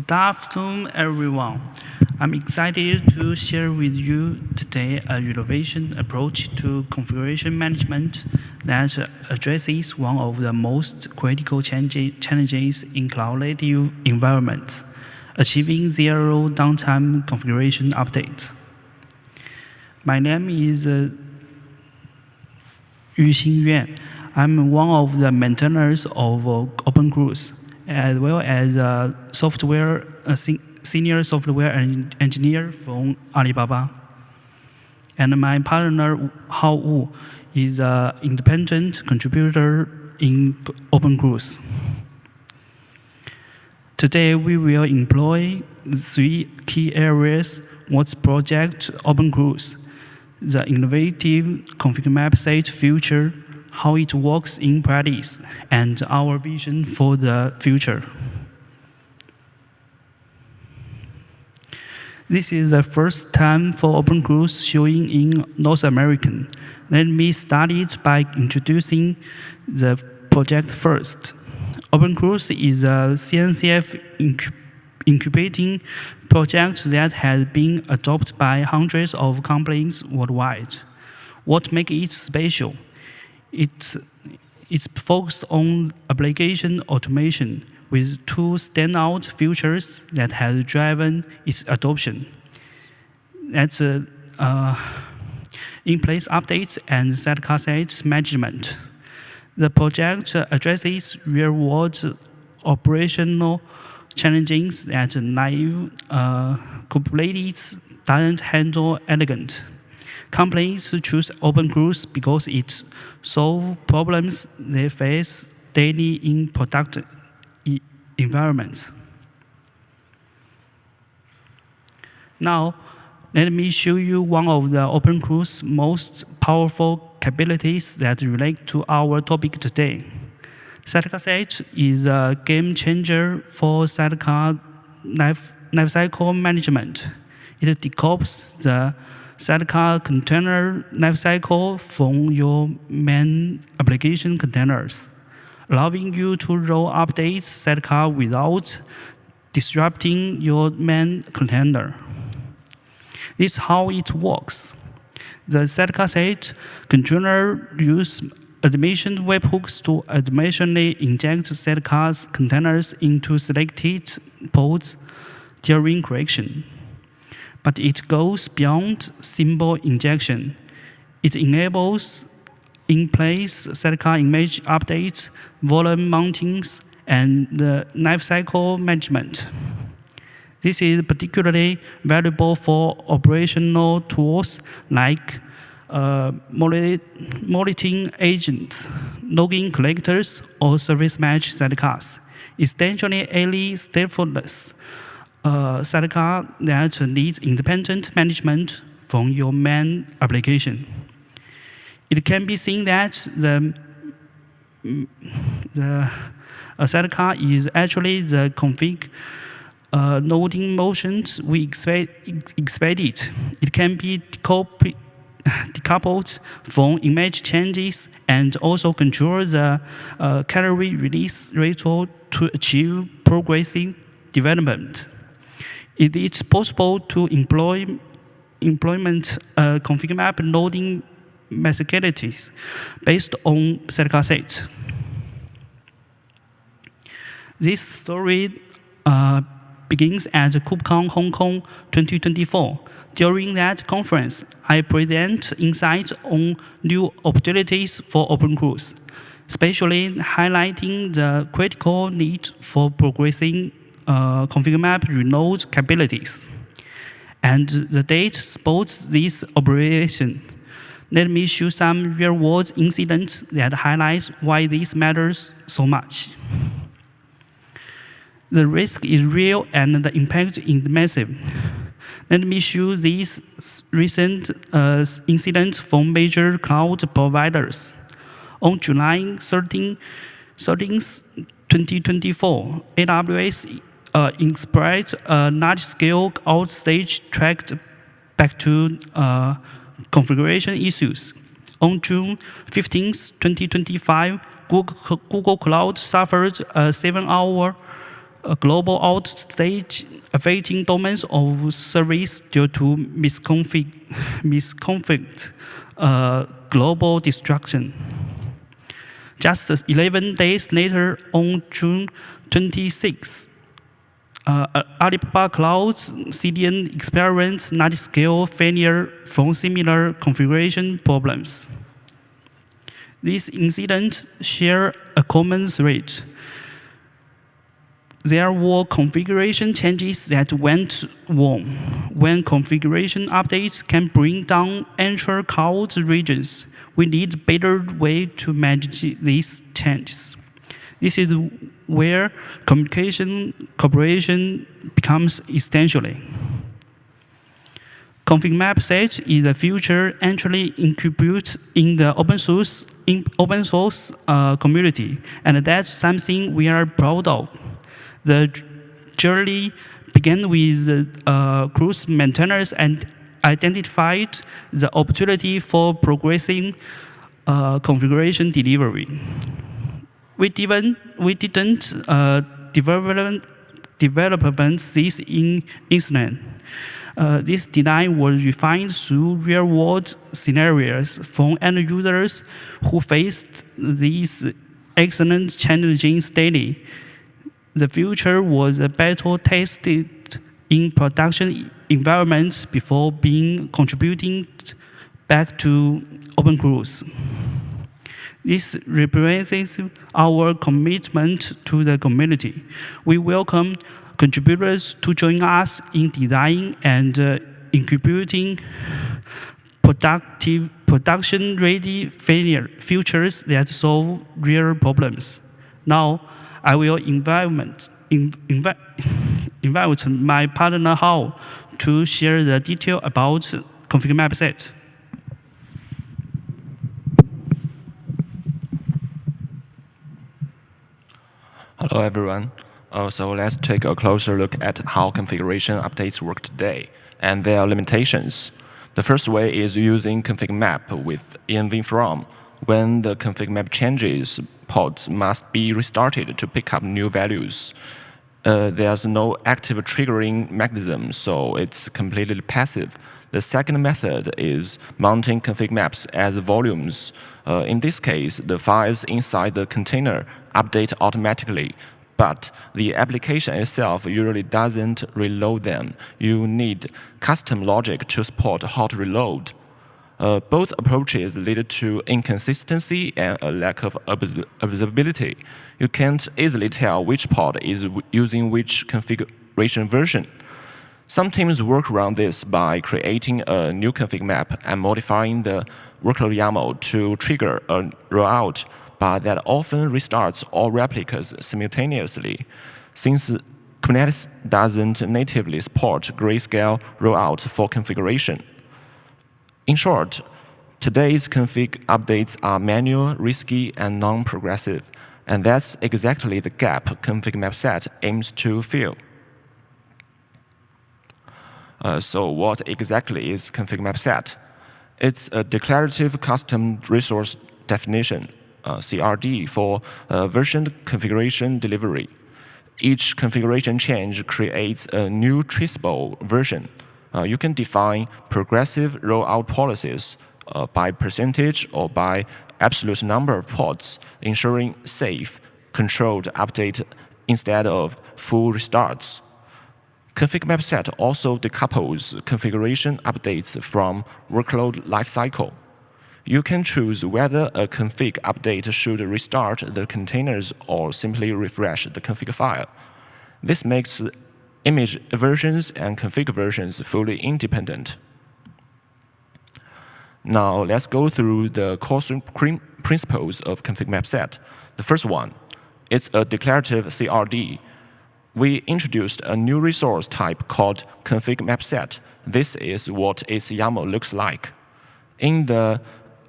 Good afternoon, everyone. I'm excited to share with you today a innovation approach to configuration management that addresses one of the most critical challenges in cloud-native environments, achieving zero-downtime configuration updates. My name is Yuxing Yuan. I'm one of the maintainers of OpenKruise, as well as a senior software engineer from Alibaba. And my partner, Hao Wu, is an independent contributor in OpenKruise. Today, we will employ 3 key areas: what's project OpenKruise, the innovative ConfigMapSet feature, how it works in practice, and our vision for the future. This is the first time for OpenKruise showing in North America. Let me start it by introducing the project first. OpenKruise is a CNCF incubating project that has been adopted by hundreds of companies worldwide. What makes it special? It's focused on application automation with 2 standout features that have driven its adoption. That's in-place updates and set management. The project addresses real-world operational challenges that naive Kubernetes doesn't handle elegantly. Companies choose OpenKruise because it solves problems they face daily in product environments. Now, let me show you one of the OpenKruise most powerful capabilities that relate to our topic today. Set is a game changer for sidecar lifecycle management. It decouples the sidecar container lifecycle from your main application containers, allowing you to roll updates sidecar without disrupting your main container. This is how it works. The sidecar set container uses admission webhooks to automatically inject sidecar containers into selected pods during creation. But it goes beyond simple injection. It enables in-place sidecar image updates, volume mountings, and lifecycle management. This is particularly valuable for operational tools like monitoring agents, login collectors, or service mesh sidecars. Essentially, any stateless sidecar that needs independent management from your main application. It can be seen that the sidecar is actually the config loading motions we expected. It can be decoupled from image changes and also control the calorie release rate to achieve progressive development. It is possible to implement ConfigMap loading methodologies based on sidecar set. This story begins at KubeCon Hong Kong 2024. During that conference, I present insights on new opportunities for OpenKruise, especially highlighting the critical need for progressing ConfigMap reload capabilities. And the data supports this operation. Let me show some real-world incidents that highlight why this matters so much. The risk is real and the impact is massive. Let me show these recent incidents from major cloud providers. On July 13, 2024, AWS expressed a large-scale outage tracked back to configuration issues. On June 15, 2025, Google Cloud suffered a 7-hour a global outage affecting domains of service due to misconfigured global destruction. Just 11 days later, on June 26, Alibaba Cloud's CDN experienced large-scale failure from similar configuration problems. These incidents share a common thread. There were configuration changes that went wrong. When configuration updates can bring down entire cloud regions, we need a better way to manage these changes. This is where cooperation becomes essential. ConfigMapSet is a feature actually incubated in the open source community, and that's something we are proud of. The journey began with cruise maintainers and identified the opportunity for progressing configuration delivery. We didn't develop this in incident. This design was refined through real-world scenarios from end users who faced these excellent challenges daily. The feature was battle-tested in production environments before being contributed back to OpenKruise. This represents our commitment to the community. We welcome contributors to join us in designing and incubating production-ready features that solve real problems. Now, I will invite my partner Hao to share the detail about ConfigMapSet. Hello, everyone. So let's take a closer look at how configuration updates work today and their limitations. The first way is using ConfigMap with env from. When the ConfigMap changes, pods must be restarted to pick up new values. There's no active triggering mechanism, so it's completely passive. The second method is mounting ConfigMaps as volumes. In this case, the files inside the container update automatically, but the application itself usually doesn't reload them. You need custom logic to support hot reload. Both approaches lead to inconsistency and a lack of observability. You can't easily tell which pod is using which configuration version. Some teams work around this by creating a new config map and modifying the workload YAML to trigger a rollout, but that often restarts all replicas simultaneously. Since Kubernetes doesn't natively support grayscale rollout for configuration. In short, today's config updates are manual, risky, and non-progressive, and that's exactly the gap ConfigMapSet aims to fill. So what exactly is ConfigMapSet? It's a declarative custom resource definition, CRD, for version configuration delivery. Each configuration change creates a new traceable version. You can define progressive rollout policies by percentage or by absolute number of pods, ensuring safe, controlled update instead of full restarts. ConfigMapSet also decouples configuration updates from workload lifecycle. You can choose whether a config update should restart the containers or simply refresh the config file. This makes image versions and config versions fully independent. Now let's go through the core principles of ConfigMapSet. The first one, it's a declarative CRD. We introduced a new resource type called ConfigMapSet. This is what its YAML looks like. In the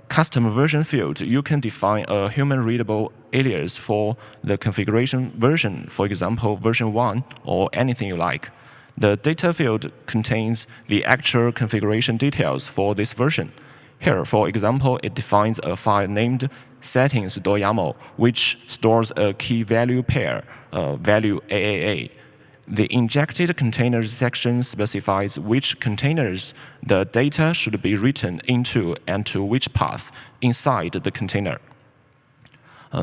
custom version field, you can define a human-readable alias for the configuration version, for example, version 1 or anything you like. The data field contains the actual configuration details for this version. Here, for example, it defines a file named settings.yaml, which stores a key value pair, value AAA. The injected containers section specifies which containers the data should be written into and to which path inside the container.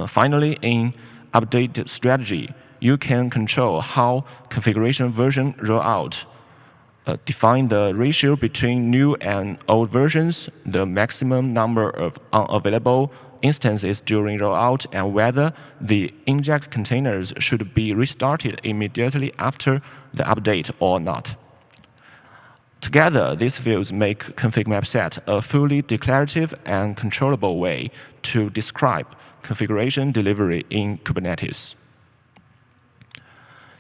Finally, in update strategy, you can control how configuration version rollout, define the ratio between new and old versions, the maximum number of unavailable instances during rollout, and whether the inject containers should be restarted immediately after the update or not. Together, these fields make ConfigMapSet a fully declarative and controllable way to describe configuration delivery in Kubernetes.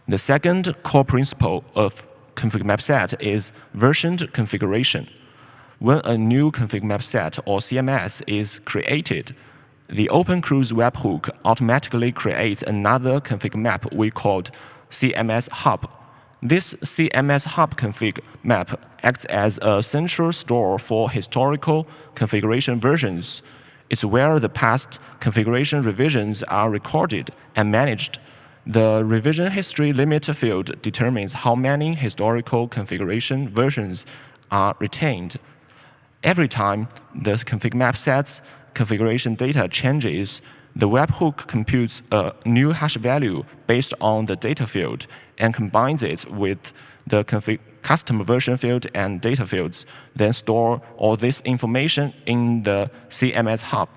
The second core principle of ConfigMapSet is versioned configuration. When a new ConfigMapSet or CMS is created, the OpenKruise webhook automatically creates another config map we called CMS Hub. This CMS Hub config map acts as a central store for historical configuration versions. It's where the past configuration revisions are recorded and managed. The revision history limit field determines how many historical configuration versions are retained. Every time the ConfigMapSet's configuration data changes, the webhook computes a new hash value based on the data field and combines it with the custom version field and data fields, then store all this information in the CMS Hub.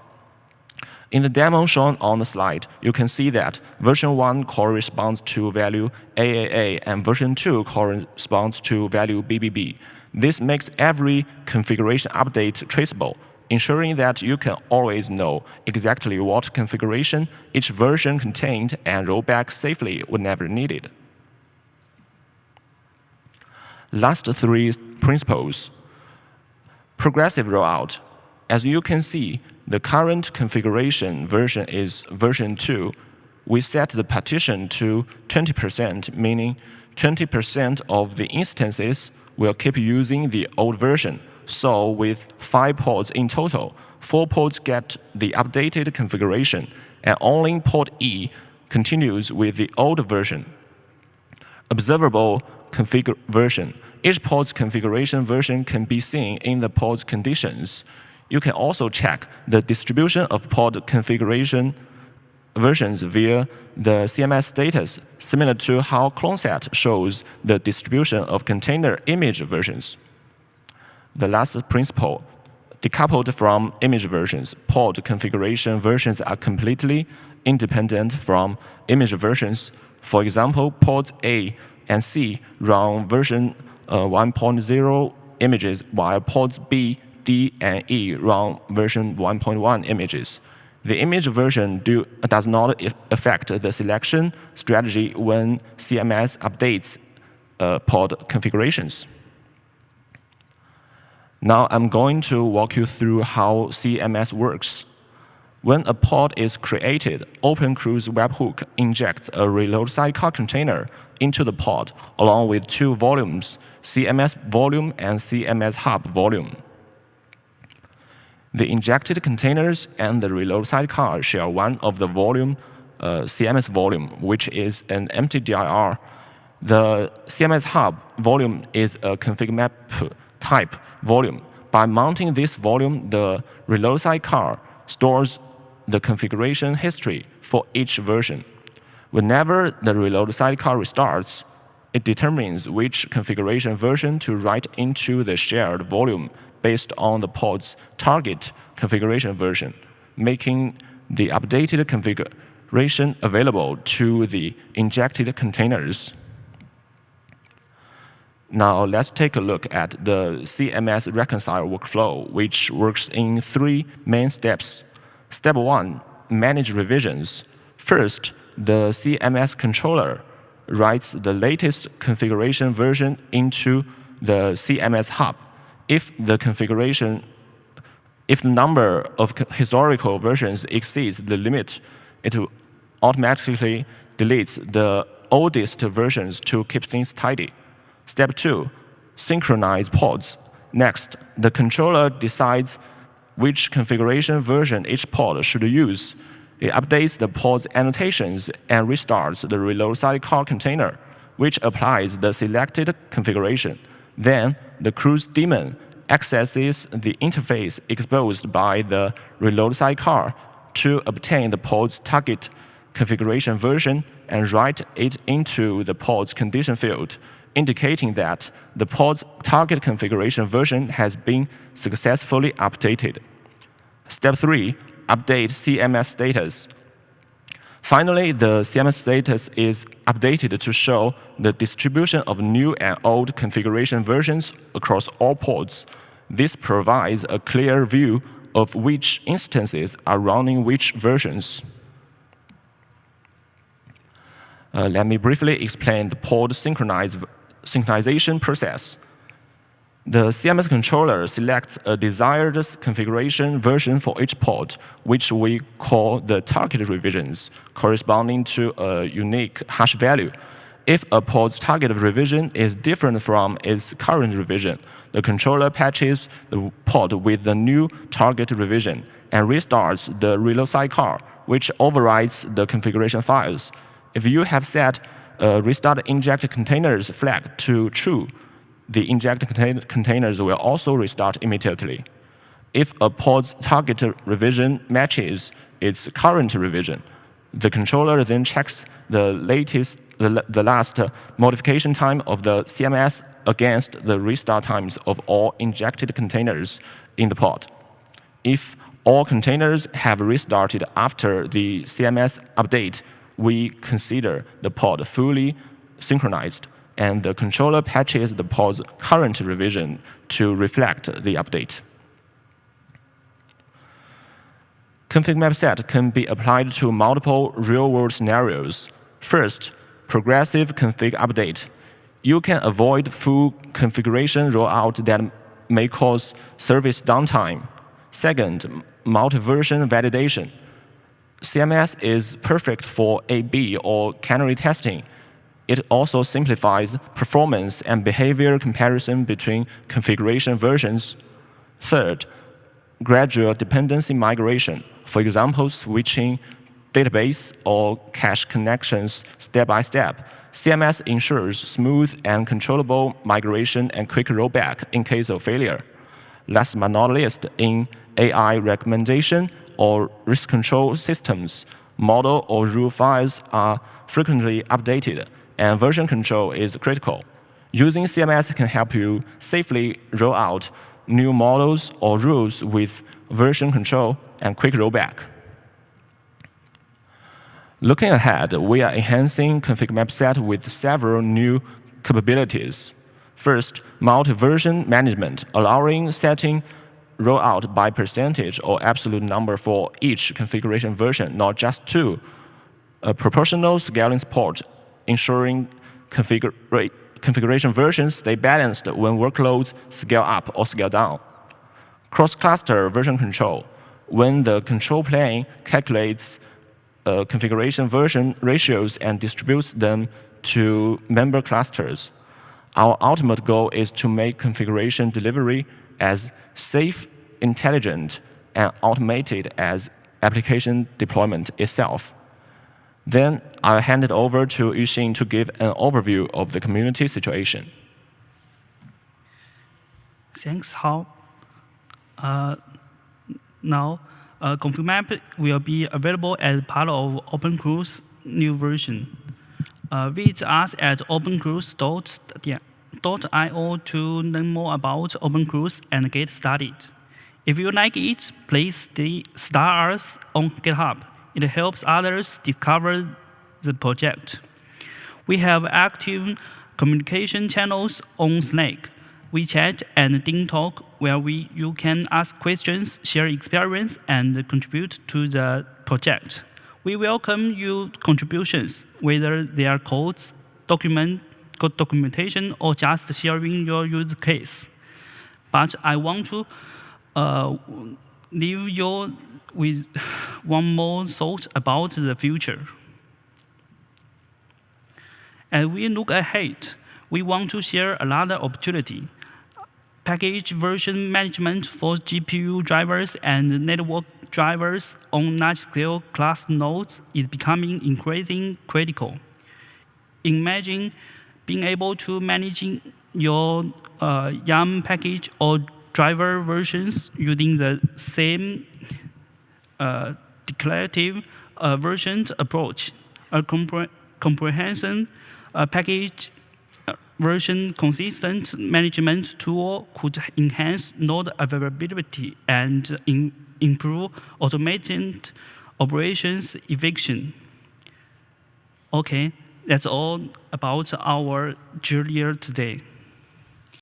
In the demo shown on the slide, you can see that version 1 corresponds to value AAA and version 2 corresponds to value BBB. This makes every configuration update traceable, ensuring that you can always know exactly what configuration each version contained and roll back safely whenever needed. Last three principles. Progressive rollout. As you can see, the current configuration version is version 2. We set the partition to 20%, meaning 20% of the instances will keep using the old version. So with 5 pods in total, 4 pods get the updated configuration, and only pod E continues with the old version. Observable config version. Each pod's configuration version can be seen in the pod's conditions. You can also check the distribution of pod configuration versions via the CMS status, similar to how CloneSet shows the distribution of container image versions. The last principle, decoupled from image versions, pod configuration versions are completely independent from image versions. For example, pods A and C run version 1.0 images, while pods B, D, and E run version 1.1 images. The image version does not affect the selection strategy when CMS updates pod configurations. Now I'm going to walk you through how CMS works. When a pod is created, OpenKruise webhook injects a reload sidecar container into the pod, along with 2 volumes, CMS volume and CMS hub volume. The injected containers and the reload sidecar share one of the volume, CMS volume, which is an empty dir. The CMS hub volume is a ConfigMap type volume. By mounting this volume, the reload sidecar stores the configuration history for each version. Whenever the reload sidecar restarts, it determines which configuration version to write into the shared volume based on the pod's target configuration version, making the updated configuration available to the injected containers. Now let's take a look at the CMS reconcile workflow, which works in 3 main steps. Step 1, manage revisions. First, the CMS controller writes the latest configuration version into the CMS hub. If the number of historical versions exceeds the limit, it automatically deletes the oldest versions to keep things tidy. Step 2, synchronize pods. Next, the controller decides which configuration version each pod should use. It updates the pod's annotations and restarts the reload sidecar container, which applies the selected configuration. Then, the Cruise daemon accesses the interface exposed by the reload sidecar to obtain the pod's target configuration version and write it into the pod's condition field, indicating that the pod's target configuration version has been successfully updated. Step 3, update CMS status. Finally, the CMS status is updated to show the distribution of new and old configuration versions across all pods. This provides a clear view of which instances are running which versions. Let me briefly explain the pod synchronization process. The CMS controller selects a desired configuration version for each pod, which we call the target revisions, corresponding to a unique hash value. If a pod's target revision is different from its current revision, the controller patches the pod with the new target revision and restarts the reload sidecar, which overrides the configuration files. If you have set restart inject containers flag to true, the inject containers will also restart immediately. If a pod's target revision matches its current revision, the controller then checks the last modification time of the CMS against the restart times of all injected containers in the pod. If all containers have restarted after the CMS update, we consider the pod fully synchronized, and the controller patches the pod's current revision to reflect the update. ConfigMapSet can be applied to multiple real-world scenarios. First, progressive config update. You can avoid full configuration rollout that may cause service downtime. Second, multi-version validation. CMS is perfect for A/B or canary testing. It also simplifies performance and behavior comparison between configuration versions. Third, gradual dependency migration. For example, switching database or cache connections step by step. CMS ensures smooth and controllable migration and quick rollback in case of failure. Last but not least, in AI recommendation or risk control systems, model or rule files are frequently updated, and version control is critical. Using CMS can help you safely roll out new models or rules with version control and quick rollback. Looking ahead, we are enhancing ConfigMapSet with several new capabilities. First, multi-version management, allowing setting rollout by percentage or absolute number for each configuration version, not just two. Proportional scaling support, ensuring configuration versions stay balanced when workloads scale up or scale down. Cross-cluster version control, when the control plane calculates configuration version ratios and distributes them to member clusters. Our ultimate goal is to make configuration delivery as safe, intelligent, and automated as application deployment itself. Then I'll hand it over to Yuxing to give an overview of the community situation. Thanks, Hao. Now, ConfigMap will be available as part of OpenKruise new version. Visit us at openkruise.io to learn more about OpenKruise and get started. If you like it, please star us on GitHub. It helps others discover the project. We have active communication channels on Slack, WeChat, and DingTalk, where you can ask questions, share experience, and contribute to the project. We welcome your contributions, whether they are codes, documentation, or just sharing your use case. But I want to leave you with one more thought about the future. As we look ahead, we want to share another opportunity. package version management for GPU drivers and network drivers on large-scale class nodes is becoming increasingly critical. Imagine being able to manage your YARN package or driver versions using the same declarative version approach. A comprehensive package version consistent management tool could enhance node availability and improve automated operations efficiency. Okay, that's all about our journey today.